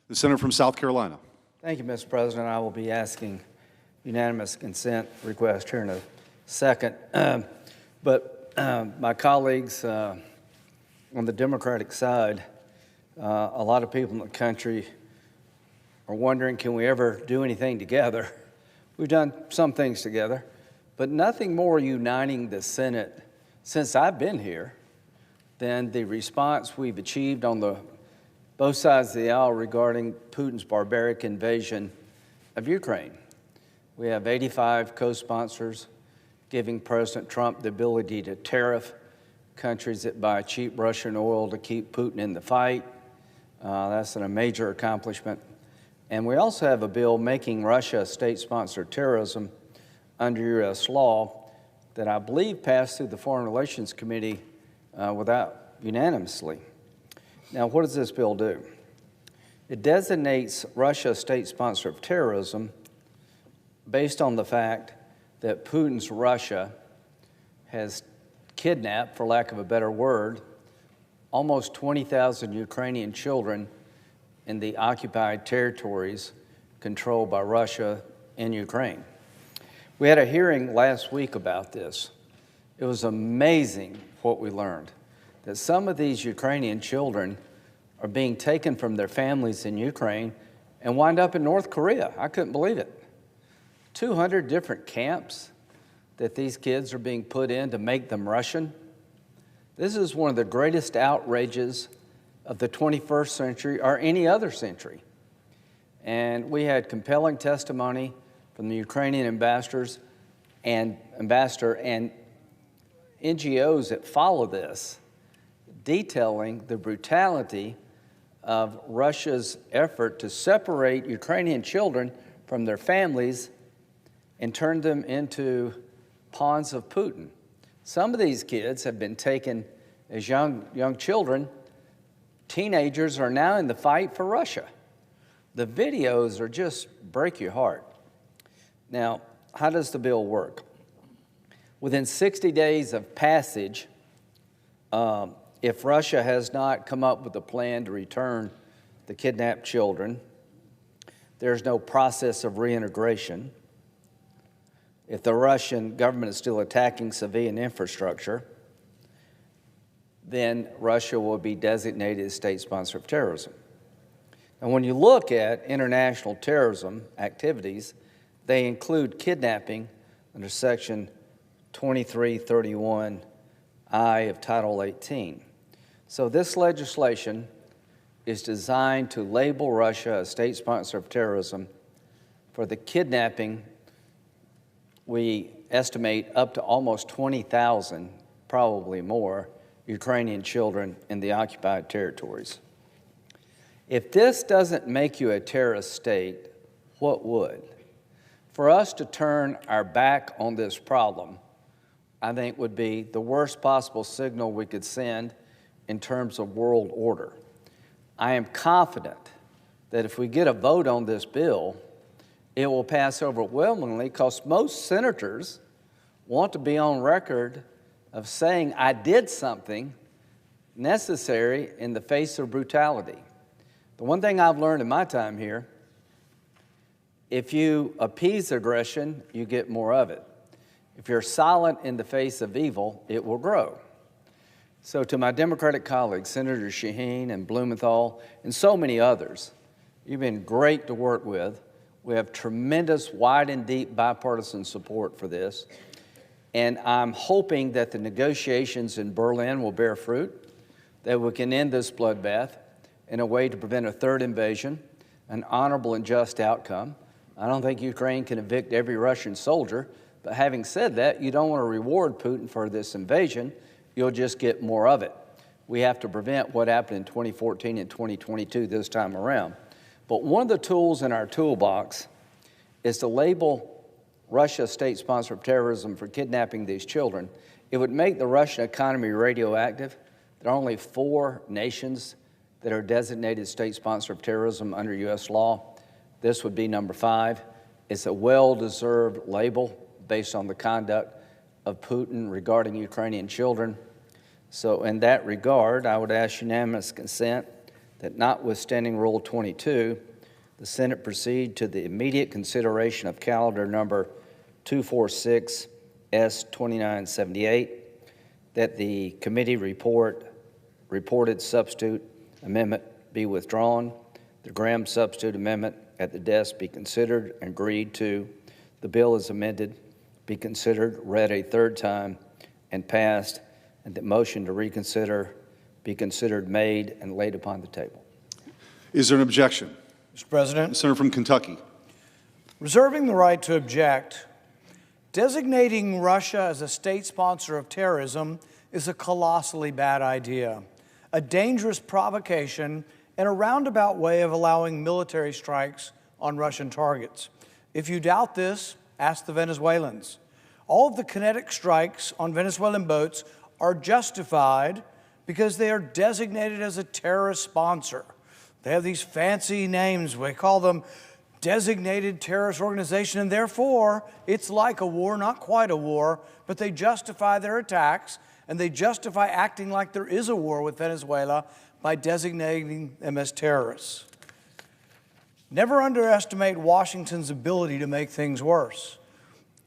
The senator from South Carolina. Thank you, Mr. President. I will be asking unanimous consent request here in a second. But my colleagues on the Democratic side, a lot of people in the country are wondering, can we ever do anything together? We've done some things together, but nothing more uniting the Senate since I've been here than the response we've achieved on both sides of the aisle regarding Putin's barbaric invasion of Ukraine. We have 85 co-sponsors giving President Trump the ability to tariff countries that buy cheap Russian oil to keep Putin in the fight. That's a major accomplishment. And we also have a bill making Russia a state-sponsored terrorism under U.S. law that I believe passed through the Foreign Relations Committee unanimously. Now, what does this bill do? It designates Russia a state sponsor of terrorism based on the fact that Putin's Russia has kidnapped, for lack of a better word, almost 20,000 Ukrainian children in the occupied territories controlled by Russia in Ukraine. We had a hearing last week about this. It was amazing what we learned, that some of these Ukrainian children are being taken from their families in Ukraine and wind up in North Korea. I couldn't believe it. 200 different camps that these kids are being put in to make them Russian. This is one of the greatest outrages of the 21st century or any other century. And we had compelling testimony from the Ukrainian ambassador and NGOs that follow this, detailing the brutality of Russia's effort to separate Ukrainian children from their families and turn them into pawns of Putin. Some of these kids have been taken as young children. Teenagers are now in the fight for Russia. The videos are just break your heart. Now, how does the bill work? Within 60 days of passage, if Russia has not come up with a plan to return the kidnapped children, there's no process of reintegration. If the Russian government is still attacking civilian infrastructure, then Russia will be designated as state sponsor of terrorism. And when you look at international terrorism activities, they include kidnapping under Section 2331I of Title 18. So this legislation is designed to label Russia a state sponsor of terrorism for the kidnapping. We estimate up to almost 20,000, probably more, Ukrainian children in the occupied territories. If this doesn't make you a terrorist state, what would? For us to turn our back on this problem, I think would be the worst possible signal we could send in terms of world order. I am confident that if we get a vote on this bill, it will pass overwhelmingly because most senators want to be on record of saying, I did something necessary in the face of brutality. The one thing I've learned in my time here, if you appease aggression, you get more of it. If you're silent in the face of evil, it will grow. So to my Democratic colleagues, Senator Shaheen and Blumenthal, and so many others, you've been great to work with. We have tremendous, wide and deep bipartisan support for this. And I'm hoping that the negotiations in Berlin will bear fruit, that we can end this bloodbath in a way to prevent a third invasion, an honorable and just outcome. I don't think Ukraine can evict every Russian soldier, but having said that, you don't want to reward Putin for this invasion. You'll just get more of it. We have to prevent what happened in 2014 and 2022 this time around. But one of the tools in our toolbox is to label Russia a state sponsor of terrorism for kidnapping these children. It would make the Russian economy radioactive. There are only 4 nations that are designated state sponsor of terrorism under U.S. law. This would be number 5. It's a well-deserved label based on the conduct of Putin regarding Ukrainian children. So in that regard, I would ask unanimous consent that notwithstanding Rule 22, the Senate proceed to the immediate consideration of calendar number 246 S2978, that the committee reported substitute amendment be withdrawn, the Graham substitute amendment at the desk be considered and agreed to, the bill is amended, be considered, read a third time, and passed, and that motion to reconsider be considered made and laid upon the table. Is there an objection? Mr. President. The Senator from Kentucky. Reserving the right to object, designating Russia as a state sponsor of terrorism is a colossally bad idea, a dangerous provocation, and a roundabout way of allowing military strikes on Russian targets. If you doubt this, ask the Venezuelans. All of the kinetic strikes on Venezuelan boats are justified because they are designated as a terrorist sponsor. They have these fancy names. We call them designated terrorist organization, and therefore it's like a war, not quite a war, but they justify their attacks, and they justify acting like there is a war with Venezuela by designating them as terrorists. Never underestimate Washington's ability to make things worse.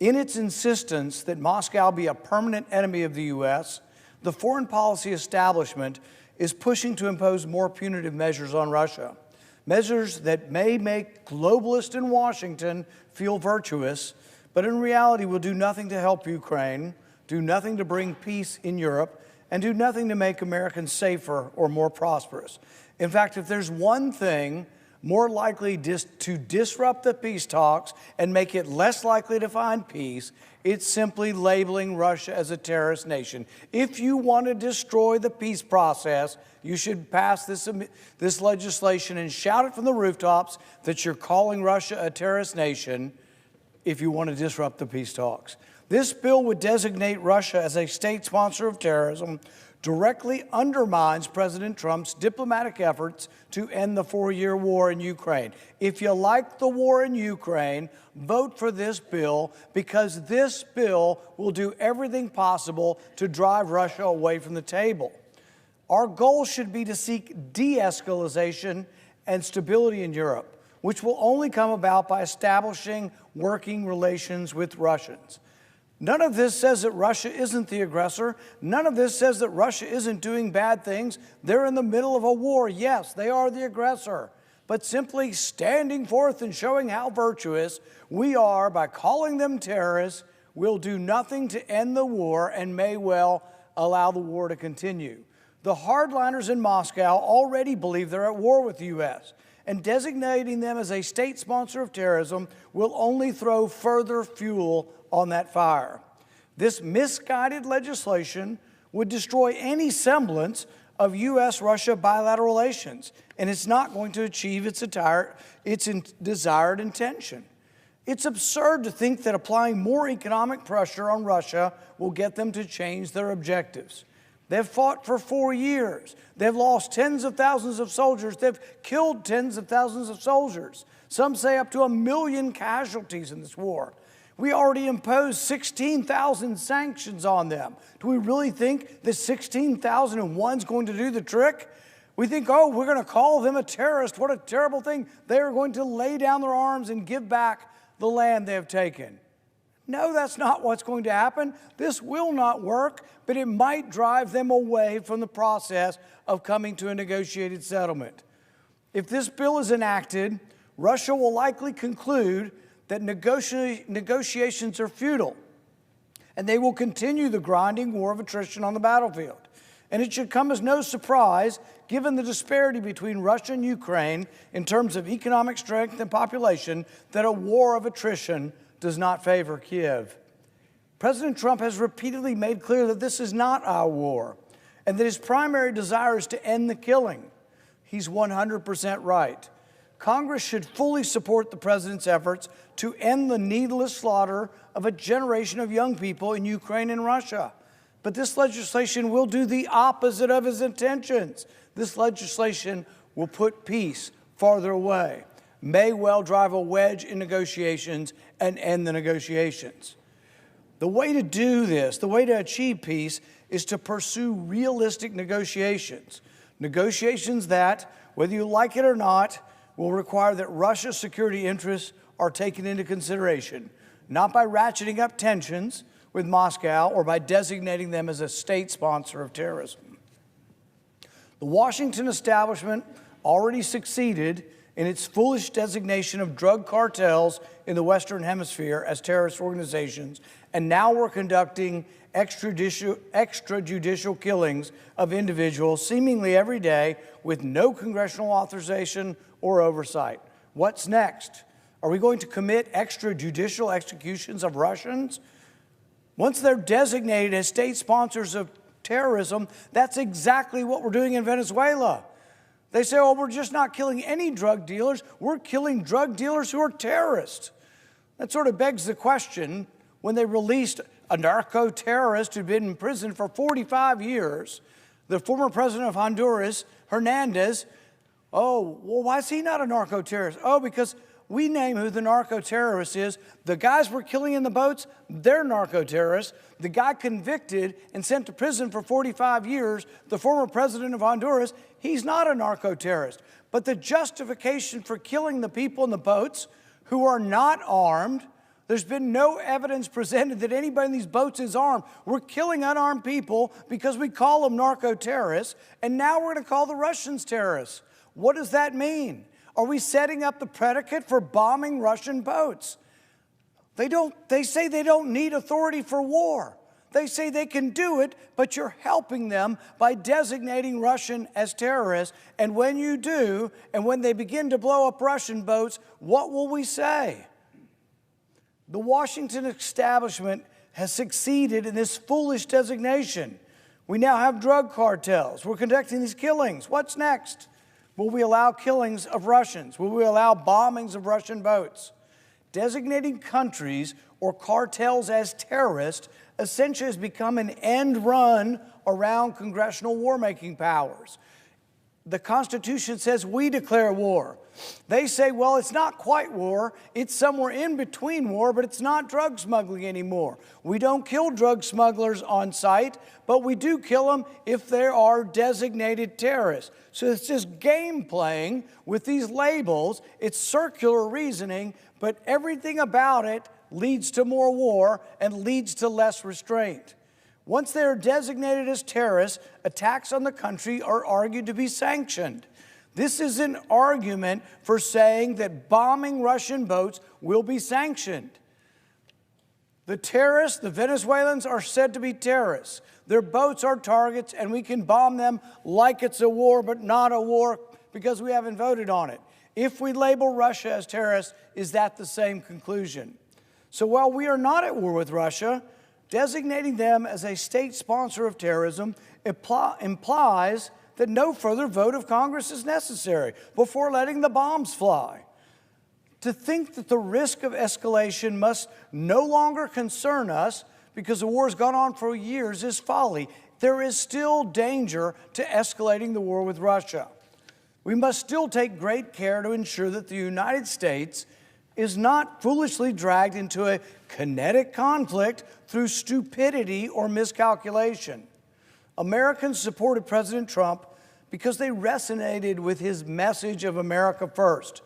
In its insistence that Moscow be a permanent enemy of the U.S., the foreign policy establishment is pushing to impose more punitive measures on Russia, measures that may make globalists in Washington feel virtuous, but in reality will do nothing to help Ukraine, do nothing to bring peace in Europe, and do nothing to make Americans safer or more prosperous. In fact, if there's one thing more likely to disrupt the peace talks and make it less likely to find peace, it's simply labeling Russia as a terrorist nation. If you want to destroy the peace process, you should pass this legislation and shout it from the rooftops that you're calling Russia a terrorist nation if you want to disrupt the peace talks. This bill would designate Russia as a state sponsor of terrorism, directly undermines President Trump's diplomatic efforts to end the 4-year war in Ukraine. If you like the war in Ukraine, vote for this bill, because this bill will do everything possible to drive Russia away from the table. Our goal should be to seek de-escalation and stability in Europe, which will only come about by establishing working relations with Russians. None of this says that Russia isn't the aggressor. None of this says that Russia isn't doing bad things. They're in the middle of a war. Yes, they are the aggressor. But simply standing forth and showing how virtuous we are by calling them terrorists will do nothing to end the war and may well allow the war to continue. The hardliners in Moscow already believe they're at war with the U.S., and designating them as a state sponsor of terrorism will only throw further fuel on that fire. This misguided legislation would destroy any semblance of U.S.-Russia bilateral relations, and it's not going to achieve its desired intention. It's absurd to think that applying more economic pressure on Russia will get them to change their objectives. They've fought for 4 years. They've lost tens of thousands of soldiers. They've killed tens of thousands of soldiers. Some say up to 1 million casualties in this war. We already imposed 16,000 sanctions on them. Do we really think that 16,001 is going to do the trick? We think, oh, we're going to call them a terrorist. What a terrible thing. They are going to lay down their arms and give back the land they have taken. No, that's not what's going to happen. This will not work, but it might drive them away from the process of coming to a negotiated settlement. If this bill is enacted, Russia will likely conclude that negotiations are futile, and they will continue the grinding war of attrition on the battlefield. And it should come as no surprise, given the disparity between Russia and Ukraine in terms of economic strength and population, that a war of attrition does not favor Kiev. President Trump has repeatedly made clear that this is not our war, and that his primary desire is to end the killing. He's 100% right. Congress should fully support the president's efforts to end the needless slaughter of a generation of young people in Ukraine and Russia. But this legislation will do the opposite of his intentions. This legislation will put peace farther away, may well drive a wedge in negotiations and end the negotiations. The way to do this, the way to achieve peace, is to pursue realistic negotiations. Negotiations that, whether you like it or not, will require that Russia's security interests are taken into consideration, not by ratcheting up tensions with Moscow or by designating them as a state sponsor of terrorism. The Washington establishment already succeeded in its foolish designation of drug cartels in the Western Hemisphere as terrorist organizations, and now we're conducting extrajudicial killings of individuals seemingly every day with no congressional authorization or oversight. What's next? Are we going to commit extrajudicial executions of Russians? Once they're designated as state sponsors of terrorism, that's exactly what we're doing in Venezuela. They say, oh, we're just not killing any drug dealers. We're killing drug dealers who are terrorists. That sort of begs the question, when they released a narco-terrorist who'd been in prison for 45 years, the former president of Honduras, Hernandez, oh, well, why is he not a narco-terrorist? Oh, because we name who the narco-terrorist is. The guys we're killing in the boats, they're narco-terrorists. The guy convicted and sent to prison for 45 years, the former president of Honduras, he's not a narco-terrorist. But the justification for killing the people in the boats who are not armed, there's been no evidence presented that anybody in these boats is armed. We're killing unarmed people because we call them narco-terrorists, and now we're going to call the Russians terrorists. What does that mean? Are we setting up the predicate for bombing Russian boats? They say they don't need authority for war. They say they can do it, but you're helping them by designating Russian as terrorists. And when you do, and when they begin to blow up Russian boats, what will we say? The Washington establishment has succeeded in this foolish designation. We now have drug cartels. We're conducting these killings. What's next? Will we allow killings of Russians? Will we allow bombings of Russian boats? Designating countries or cartels as terrorists essentially has become an end run around congressional war-making powers. The Constitution says we declare war. They say, well, it's not quite war. It's somewhere in between war, but it's not drug smuggling anymore. We don't kill drug smugglers on sight, but we do kill them if there are designated terrorists. So it's just game playing with these labels. It's circular reasoning, but everything about it leads to more war and leads to less restraint. Once they are designated as terrorists, attacks on the country are argued to be sanctioned. This is an argument for saying that bombing Russian boats will be sanctioned. The terrorists, the Venezuelans, are said to be terrorists. Their boats are targets, and we can bomb them like it's a war, but not a war because we haven't voted on it. If we label Russia as terrorists, is that the same conclusion? So while we are not at war with Russia, designating them as a state sponsor of terrorism implies that no further vote of Congress is necessary before letting the bombs fly. To think that the risk of escalation must no longer concern us because the war has gone on for years is folly. There is still danger to escalating the war with Russia. We must still take great care to ensure that the United States is not foolishly dragged into a kinetic conflict through stupidity or miscalculation. Americans supported President Trump because they resonated with his message of America first.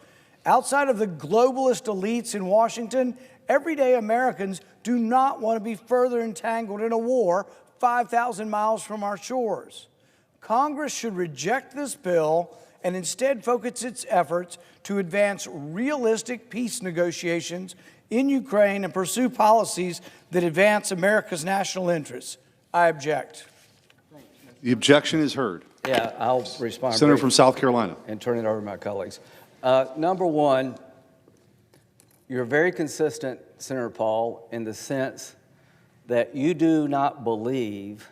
Outside of the globalist elites in Washington, everyday Americans do not want to be further entangled in a war 5,000 miles from our shores. Congress should reject this bill and instead focus its efforts to advance realistic peace negotiations in Ukraine and pursue policies that advance America's national interests. I object. The objection is heard. Yeah, I'll respond. Senator from South Carolina. And turn it over to my colleagues. Number one, you're very consistent, Senator Paul, in the sense that you do not believe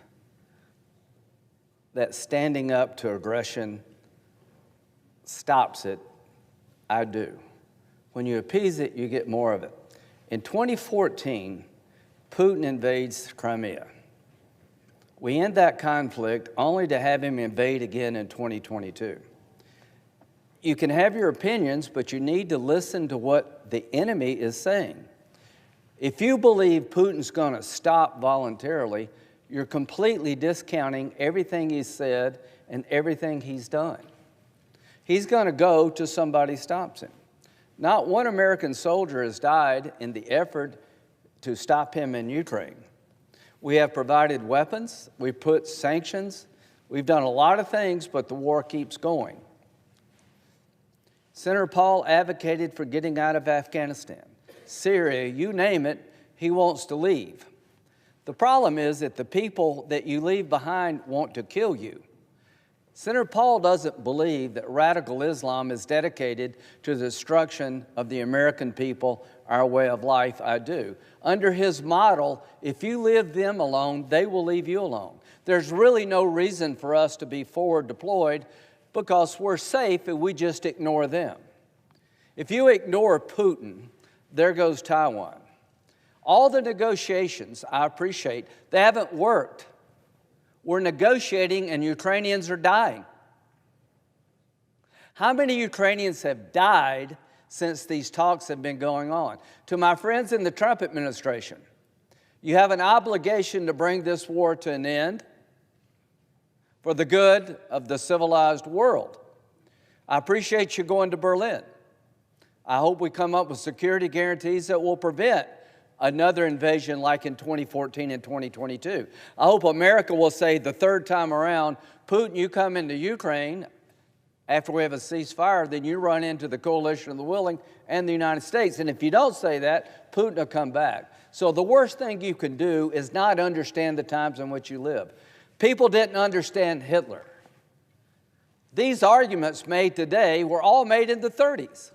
that standing up to aggression stops it. I do. When you appease it, you get more of it. In 2014, Putin invades Crimea. We end that conflict only to have him invade again in 2022. You can have your opinions, but you need to listen to what the enemy is saying. If you believe Putin's going to stop voluntarily, you're completely discounting everything he's said and everything he's done. he's going to go till somebody stops him. Not one American soldier has died in the effort to stop him in Ukraine. We have provided weapons, we've put sanctions, we've done a lot of things, but the war keeps going. Senator Paul advocated for getting out of Afghanistan, Syria, you name it, he wants to leave. The problem is that the people that you leave behind want to kill you. Senator Paul doesn't believe that radical Islam is dedicated to the destruction of the American people, our way of life. I do. Under his model, if you leave them alone, they will leave you alone. There's really no reason for us to be forward deployed because we're safe if we just ignore them. If you ignore Putin, there goes Taiwan. All the negotiations, I appreciate, they haven't worked. We're negotiating and Ukrainians are dying. How many Ukrainians have died since these talks have been going on? To my friends in the Trump administration, you have an obligation to bring this war to an end for the good of the civilized world. I appreciate you going to Berlin. I hope we come up with security guarantees that will prevent another invasion like in 2014 and 2022. I hope America will say the third time around, Putin, you come into Ukraine after we have a ceasefire, then you run into the coalition of the willing and the United States. And if you don't say that, Putin will come back. So the worst thing you can do is not understand the times in which you live. People didn't understand Hitler. These arguments made today were all made in the 30s.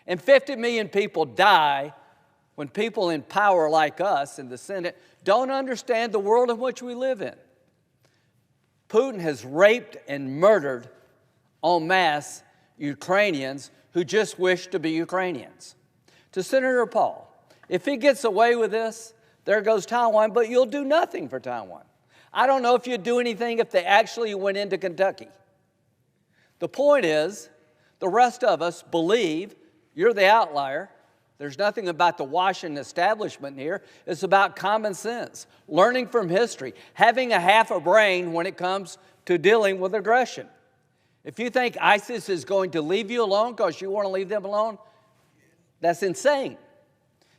And 50 million people die when people in power like us in the Senate don't understand the world in which we live in. Putin has raped and murdered en masse Ukrainians who just wish to be Ukrainians. To Senator Paul, if he gets away with this, there goes Taiwan, but you'll do nothing for Taiwan. I don't know if you'd do anything if they actually went into Kentucky. The point is, the rest of us believe you're the outlier. There's nothing about the Washington establishment here. It's about common sense, learning from history, having a half a brain when it comes to dealing with aggression. If you think ISIS is going to leave you alone because you want to leave them alone, that's insane.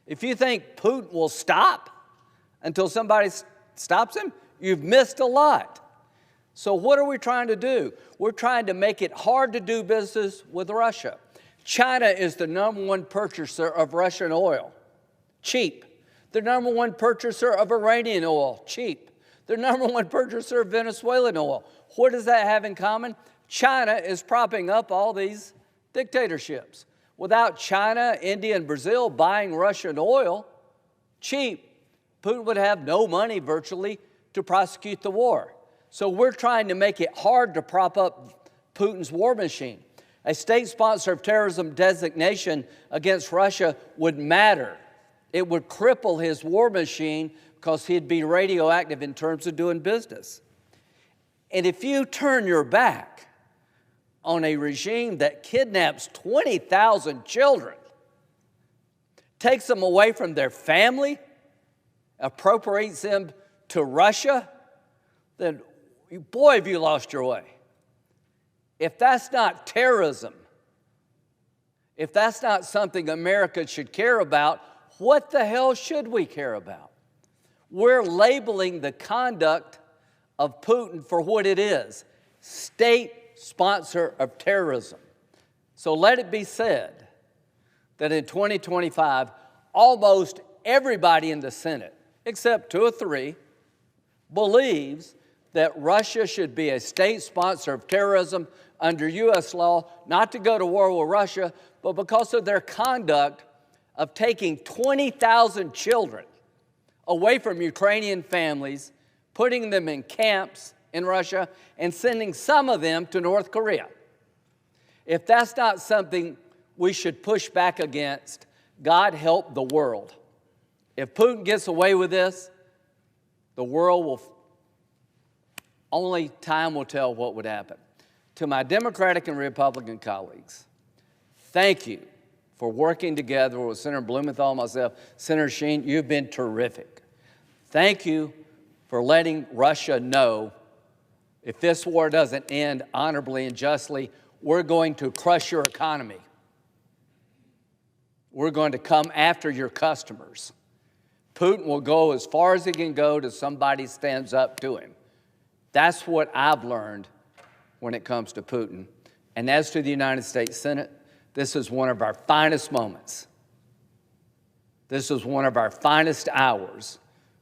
If you think Putin will stop until somebody stops him, you've missed a lot. So what are we trying to do? We're trying to make it hard to do business with Russia. China is the #1 purchaser of Russian oil, cheap. The #1 purchaser of Iranian oil, cheap. The #1 purchaser of Venezuelan oil. What does that have in common? China is propping up all these dictatorships. Without China, India, and Brazil buying Russian oil, cheap, Putin would have no money virtually to prosecute the war. So we're trying to make it hard to prop up Putin's war machine. A state sponsor of terrorism designation against Russia would matter. It would cripple his war machine because he'd be radioactive in terms of doing business. And if you turn your back on a regime that kidnaps 20,000 children, takes them away from their family, appropriates them to Russia, then boy, have you lost your way. If that's not terrorism, if that's not something America should care about, what the hell should we care about? We're labeling the conduct of Putin for what it is, state sponsor of terrorism. So let it be said that in 2025, almost everybody in the Senate, except 2 or 3, believes that Russia should be a state sponsor of terrorism under U.S. law, not to go to war with Russia, but because of their conduct of taking 20,000 children away from Ukrainian families, putting them in camps in Russia, and sending some of them to North Korea. If that's not something we should push back against, God help the world. If Putin gets away with this, the world will, only time will tell what would happen. To my Democratic and Republican colleagues, thank you for working together with Senator Blumenthal and myself. Senator Shaheen, you've been terrific. Thank you for letting Russia know If this war doesn't end honorably and justly, we're going to crush your economy. We're going to come after your customers. Putin will go as far as he can go till somebody stands up to him. That's what I've learned when it comes to Putin. And as to the United States Senate, this is one of our finest moments. This is one of our finest hours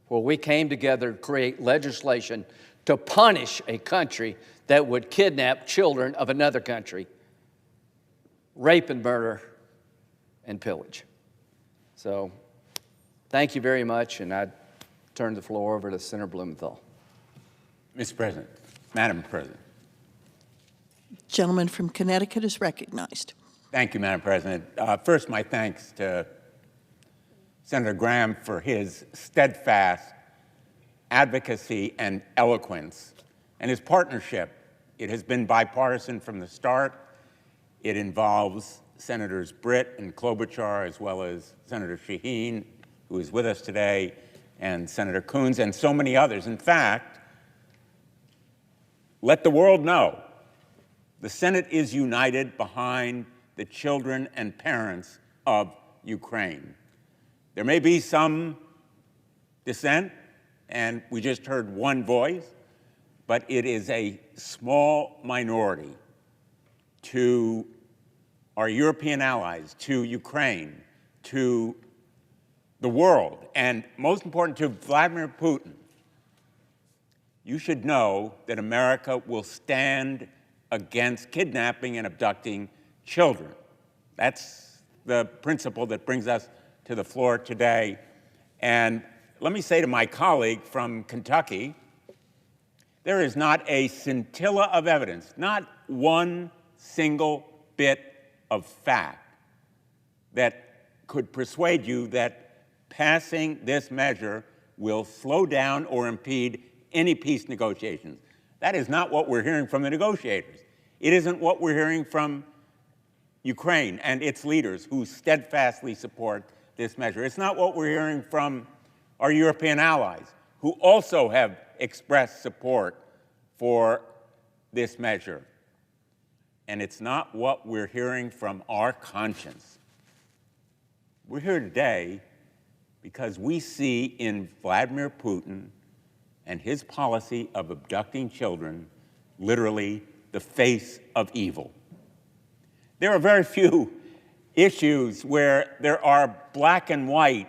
where we came together to create legislation to punish a country that would kidnap children of another country, rape and murder and pillage. So thank you very much, and I turn the floor over to Senator Blumenthal. Mr. President, Madam President. Gentleman from Connecticut is recognized. Thank you, Madam President. First, my thanks to Senator Graham for his steadfast advocacy and eloquence and his partnership. It has been bipartisan from the start. It involves Senators Britt and Klobuchar, as well as Senator Shaheen, who is with us today, and Senator Coons, and so many others. In fact, let the world know the Senate is united behind the children and parents of Ukraine. There may be some dissent, and we just heard one voice, but it is a small minority to our European allies, to Ukraine, to the world, and most important, to Vladimir Putin. You should know that America will stand against kidnapping and abducting children. That's the principle that brings us to the floor today. And let me say to my colleague from Kentucky, there is not a scintilla of evidence, not one single bit of fact that could persuade you that passing this measure will slow down or impede any peace negotiations. That is not what we're hearing from the negotiators. It isn't what we're hearing from Ukraine and its leaders who steadfastly support this measure. It's not what we're hearing from our European allies who also have expressed support for this measure. And it's not what we're hearing from our conscience. We're here today because we see in Vladimir Putin and his policy of abducting children literally the face of evil. There are very few issues where there are black and white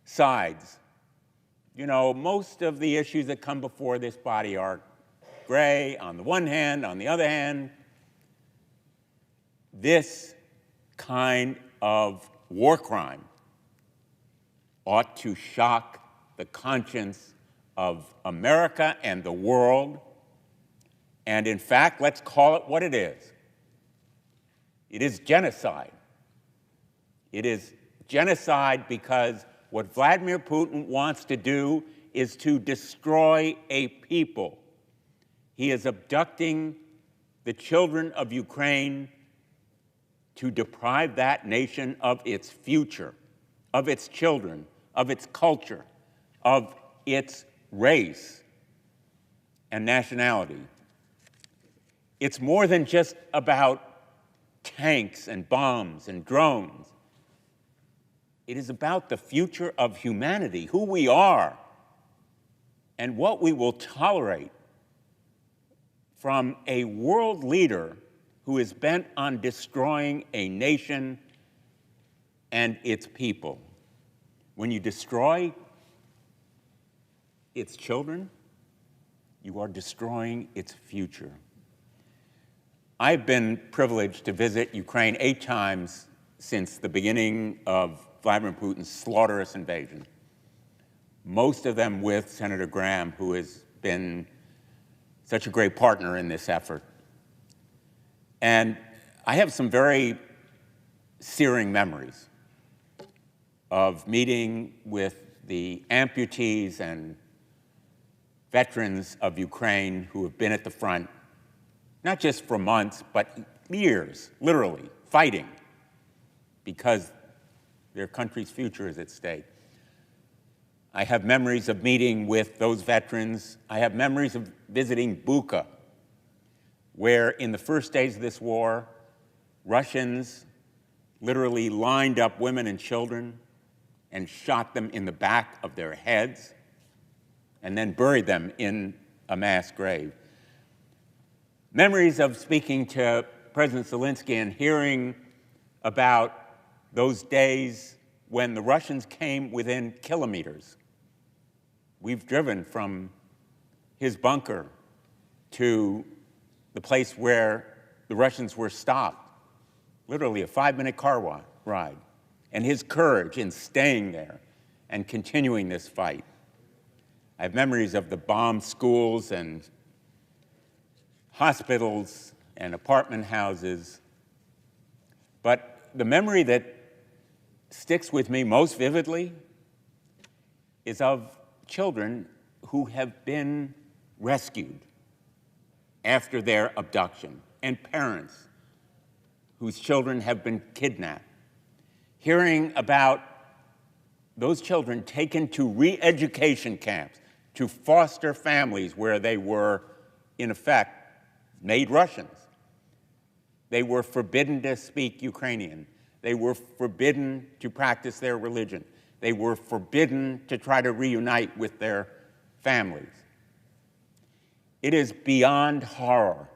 sides. You know, most of the issues that come before this body are gray on the one hand, on the other hand. This kind of war crime ought to shock the conscience of America and the world. And in fact, let's call it what it is. It is genocide. It is genocide because what Vladimir Putin wants to do is to destroy a people. He is abducting the children of Ukraine to deprive that nation of its future, of its children, of its culture, of its race and nationality. It's more than just about tanks and bombs and drones. It is about the future of humanity, who we are, and what we will tolerate from a world leader who is bent on destroying a nation and its people. When you destroy its children, you are destroying its future. I've been privileged to visit Ukraine 8 times since the beginning of Vladimir Putin's slaughterous invasion, most of them with Senator Graham, who has been such a great partner in this effort. And I have some very searing memories of meeting with the amputees and veterans of Ukraine who have been at the front, not just for months, but years, literally, fighting because their country's future is at stake. I have memories of meeting with those veterans. I have memories of visiting Bucha, where in the first days of this war, Russians literally lined up women and children and shot them in the back of their heads and then buried them in a mass grave. Memories of speaking to President Zelensky and hearing about those days when the Russians came within kilometers. We've driven from his bunker to the place where the Russians were stopped, literally a 5-minute car ride, and his courage in staying there and continuing this fight. I have memories of the bombed schools and hospitals and apartment houses, but the memory that sticks with me most vividly is of children who have been rescued after their abduction, and parents whose children have been kidnapped. Hearing about those children taken to re-education camps, to foster families where they were, in effect, made Russians. They were forbidden to speak Ukrainian. They were forbidden to practice their religion. They were forbidden to try to reunite with their families. It is beyond horror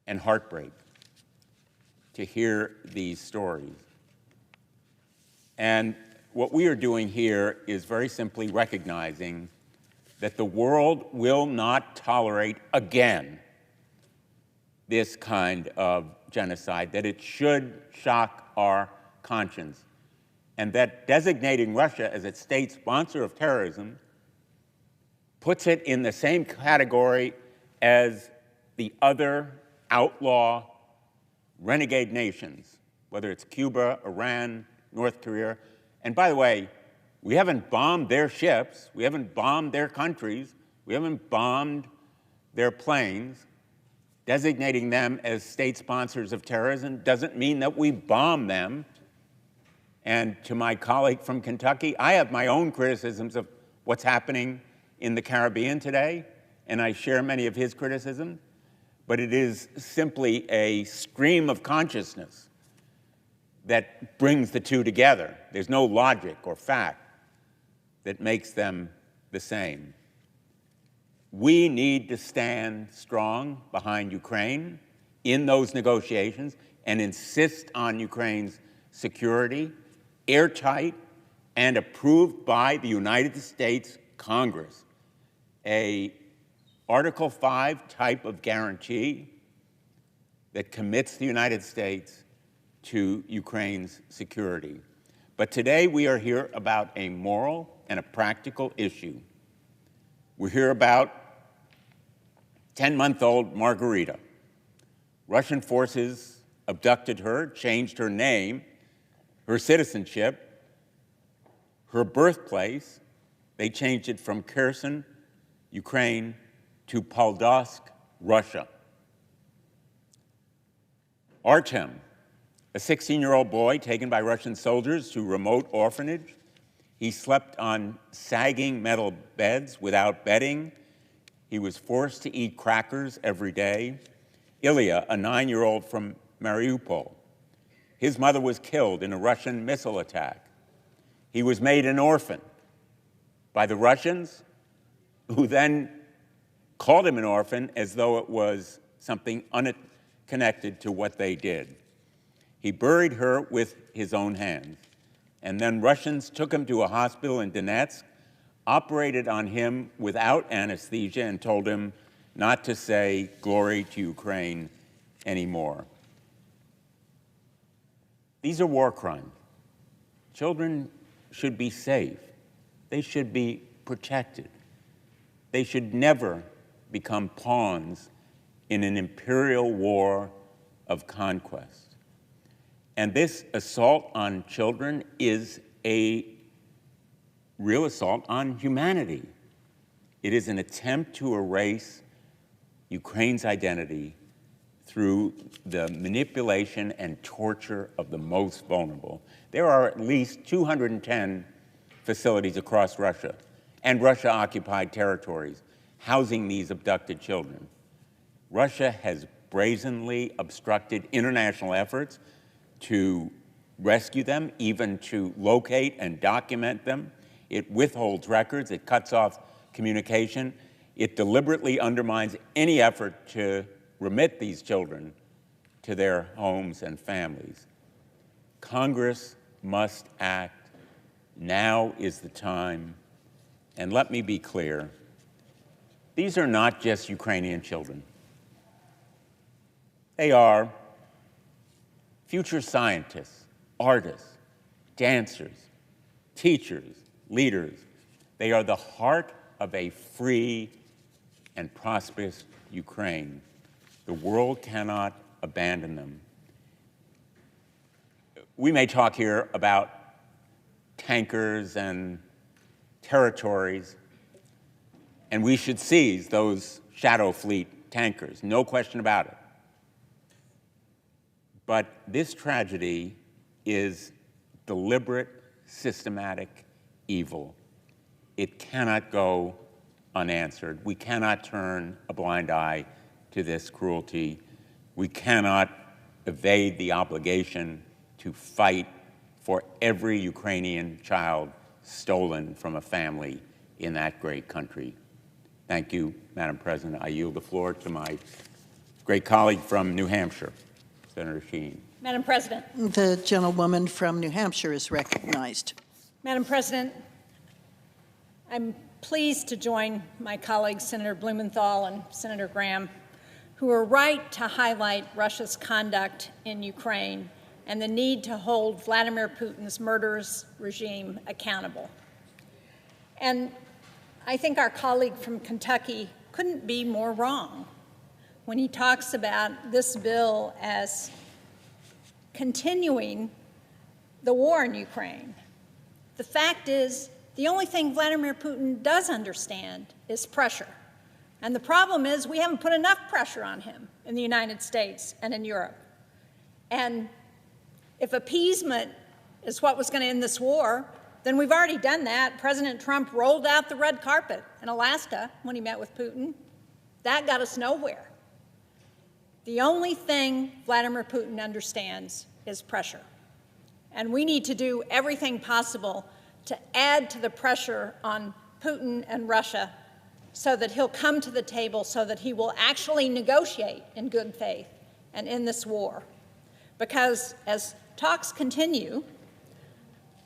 and heartbreak to hear these stories. And what we are doing here is very simply recognizing that the world will not tolerate again this kind of genocide, that it should shock our conscience, and that designating Russia as a state sponsor of terrorism puts it in the same category as the other outlaw renegade nations, whether it's Cuba, Iran, North Korea. And by the way, we haven't bombed their ships, we haven't bombed their countries, we haven't bombed their planes. Designating them as state sponsors of terrorism doesn't mean that we bomb them. And to my colleague from Kentucky, I have my own criticisms of what's happening in the Caribbean today, and I share many of his criticisms, but it is simply a stream of consciousness that brings the two together. There's no logic or fact that makes them the same. We need to stand strong behind Ukraine in those negotiations and insist on Ukraine's security, airtight and approved by the United States Congress, a Article 5 type of guarantee that commits the United States to Ukraine's security. But today we are here about a moral and a practical issue. We're here about 10-month-old Margarita. Russian forces abducted her, changed her name, her citizenship, her birthplace. They changed it from Kherson, Ukraine, to Poldosk, Russia. Artem, a 16-year-old boy taken by Russian soldiers to a remote orphanage. He slept on sagging metal beds without bedding. He was forced to eat crackers every day. Ilya, a 9-year-old from Mariupol. His mother was killed in a Russian missile attack. He was made an orphan by the Russians, who then called him an orphan as though it was something unconnected to what they did. He buried her with his own hands, and then Russians took him to a hospital in Donetsk, operated on him without anesthesia, and told him not to say "Glory to Ukraine" anymore. These are war crimes. Children should be safe. They should be protected. They should never become pawns in an imperial war of conquest. And this assault on children is a real assault on humanity. It is an attempt to erase Ukraine's identity through the manipulation and torture of the most vulnerable. There are at least 210 facilities across Russia and Russia-occupied territories housing these abducted children. Russia has brazenly obstructed international efforts to rescue them, even to locate and document them. It withholds records, it cuts off communication, it deliberately undermines any effort to remit these children to their homes and families. Congress must act. Now is the time. And let me be clear, these are not just Ukrainian children. They are future scientists, artists, dancers, teachers, leaders. They are the heart of a free and prosperous Ukraine. The world cannot abandon them. We may talk here about tankers and territories, and we should seize those shadow fleet tankers, no question about it. But this tragedy is deliberate, systematic evil. It cannot go unanswered. We cannot turn a blind eye to this cruelty. We cannot evade the obligation to fight for every Ukrainian child stolen from a family in that great country. Thank you, Madam President. I yield the floor to my great colleague from New Hampshire, Senator Shaheen. Madam President. The gentlewoman from New Hampshire is recognized. Madam President, I'm pleased to join my colleagues, Senator Blumenthal and Senator Graham, who are right to highlight Russia's conduct in Ukraine and the need to hold Vladimir Putin's murderous regime accountable. And I think our colleague from Kentucky couldn't be more wrong when he talks about this bill as continuing the war in Ukraine. The fact is, the only thing Vladimir Putin does understand is pressure. And the problem is we haven't put enough pressure on him in the United States and in Europe. And if appeasement is what was going to end this war, then we've already done that. President Trump rolled out the red carpet in Alaska when he met with Putin. That got us nowhere. The only thing Vladimir Putin understands is pressure. And we need to do everything possible to add to the pressure on Putin and Russia so that he'll come to the table, so that he will actually negotiate in good faith and end this war. Because as talks continue,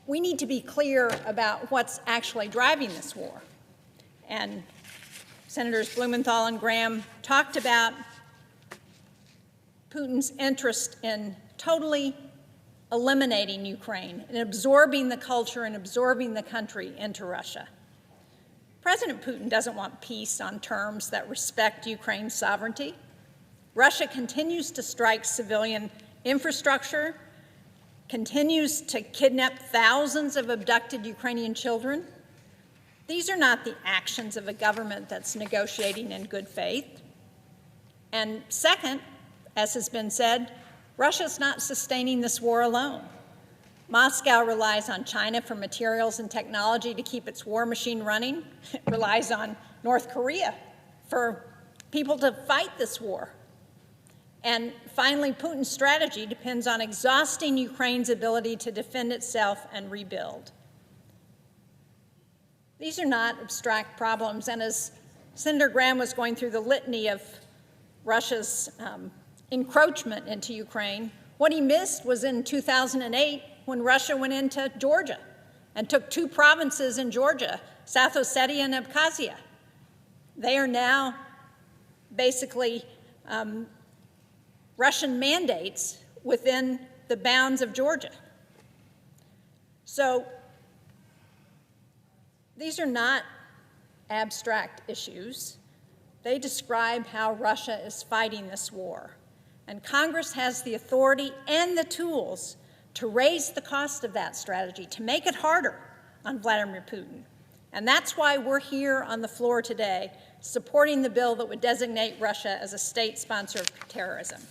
we need to be clear about what's actually driving this war. And Senators Blumenthal and Graham talked about Putin's interest in totally eliminating Ukraine and absorbing the culture and absorbing the country into Russia. President Putin doesn't want peace on terms that respect Ukraine's sovereignty. Russia continues to strike civilian infrastructure, continues to kidnap thousands of abducted Ukrainian children. These are not the actions of a government that's negotiating in good faith. And second, as has been said, Russia's not sustaining this war alone. Moscow relies on China for materials and technology to keep its war machine running. It relies on North Korea for people to fight this war. And finally, Putin's strategy depends on exhausting Ukraine's ability to defend itself and rebuild. These are not abstract problems, and as Senator Graham was going through the litany of Russia's encroachment into Ukraine, what he missed was in 2008 when Russia went into Georgia and took 2 provinces in Georgia, South Ossetia and Abkhazia. They are now basically Russian mandates within the bounds of Georgia. So these are not abstract issues. They describe how Russia is fighting this war. And Congress has the authority and the tools to raise the cost of that strategy, to make it harder on Vladimir Putin. And that's why we're here on the floor today supporting the bill that would designate Russia as a state sponsor of terrorism.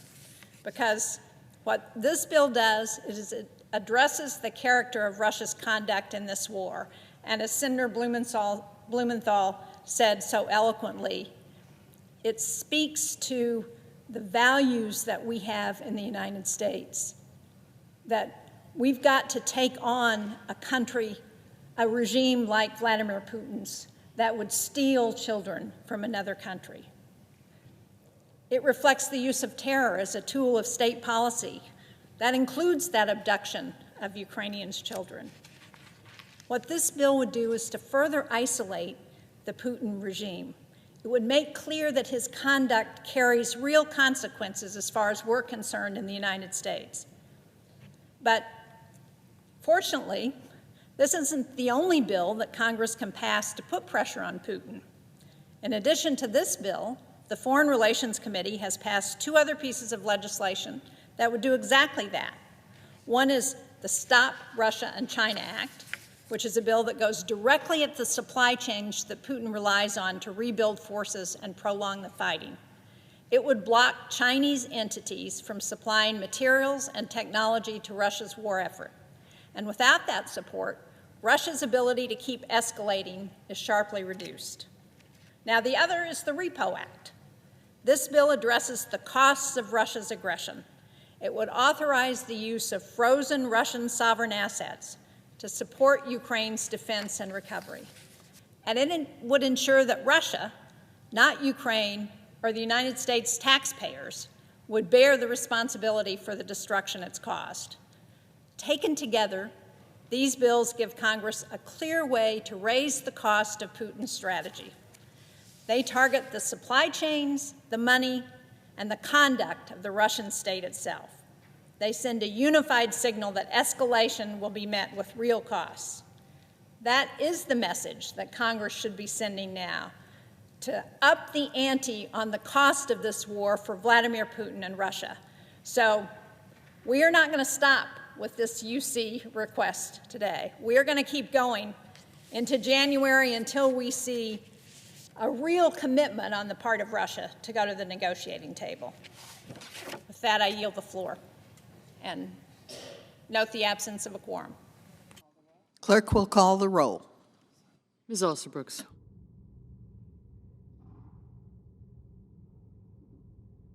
Because what this bill does is it addresses the character of Russia's conduct in this war. And as Senator Blumenthal said so eloquently, it speaks to the values that we have in the United States, that we've got to take on a country, a regime like Vladimir Putin's, that would steal children from another country. It reflects the use of terror as a tool of state policy. That includes that abduction of Ukrainians' children. What this bill would do is to further isolate the Putin regime. It would make clear that his conduct carries real consequences as far as we're concerned in the United States. But fortunately, this isn't the only bill that Congress can pass to put pressure on Putin. In addition to this bill, the Foreign Relations Committee has passed two other pieces of legislation that would do exactly that. One is the Stop Russia and China Act, which is a bill that goes directly at the supply chains that Putin relies on to rebuild forces and prolong the fighting. It would block Chinese entities from supplying materials and technology to Russia's war effort. And without that support, Russia's ability to keep escalating is sharply reduced. Now, the other is the Repo Act. This bill addresses the costs of Russia's aggression. It would authorize the use of frozen Russian sovereign assets to support Ukraine's defense and recovery. And it would ensure that Russia, not Ukraine or the United States taxpayers, would bear the responsibility for the destruction it's caused. Taken together, these bills give Congress a clear way to raise the cost of Putin's strategy. They target the supply chains, the money, and the conduct of the Russian state itself. They send a unified signal that escalation will be met with real costs. That is the message that Congress should be sending now, to up the ante on the cost of this war for Vladimir Putin and Russia. So we are not going to stop with this UC request today. We are going to keep going into January until we see a real commitment on the part of Russia to go to the negotiating table. With that, I yield the floor and note the absence of a quorum. Clerk will call the roll. Ms. Alsterbrooks.